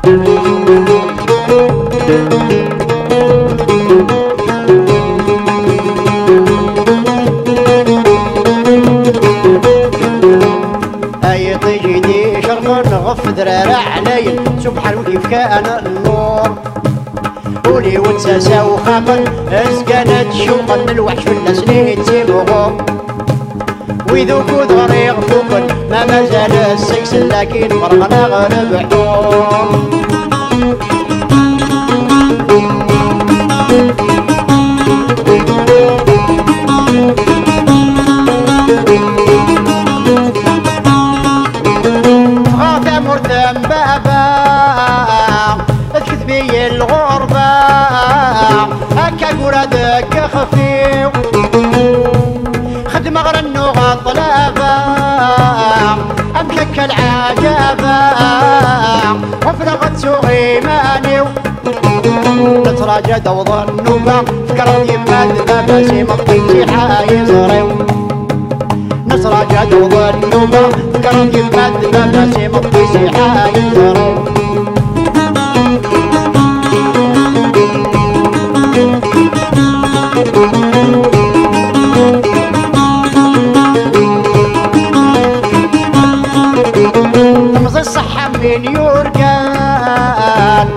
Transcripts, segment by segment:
اي طيجيني شرط نغف درارة علي سبحان وكيف كان النور قولي وتساسا وخافن اسكانت شوقا الوحش في الاسنين تيبغو ويذوقوا ضريق فوقن ما مازال السكس لكن فرغنا غنبحو غاثة مرتم بابا تكذبي الغربة هكا قرادك خفيو خدمة غير النوغة طلابة أمشك العجابة وفلغت سوقي مانيو نتراجى دوض النوبة فكرت يماد بابا سيمطيتي حايز ريو نتراجى دوض النوبة فكرت يماد بابا سيمطيتي حايز ريو الصحة من يورقان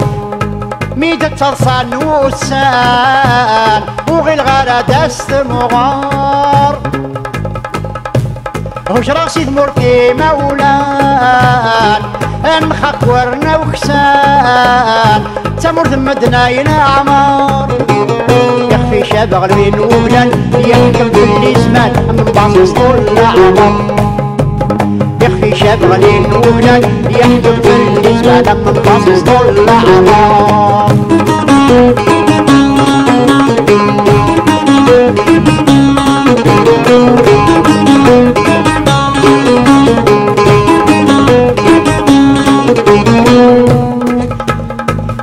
ميدة ترصان وسان وغي الغارة دست مغار هوش راسي ثمورتي مولان انخاق ورنا وكسان تمر ثمدنا ينعمار يخفي شابغ لين وبلان يحكم كل زمان من باصص طول العمر يخفي شبغ لين وبلاد يحكم في الزمان من باصص طول العمر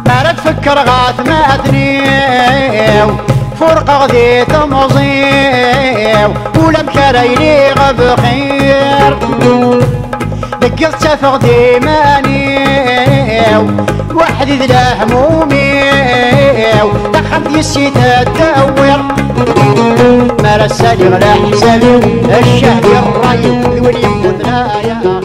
ما تفكر غاث ما ثنيو فرقة غديت مصيو ولا مكريني بخير دقلت شافغ ديمانيو وحدي ذا هموميو دخلت يسيت الدور ما رسالي غلا حسابي الشهر الرايو الولي يموت لا يا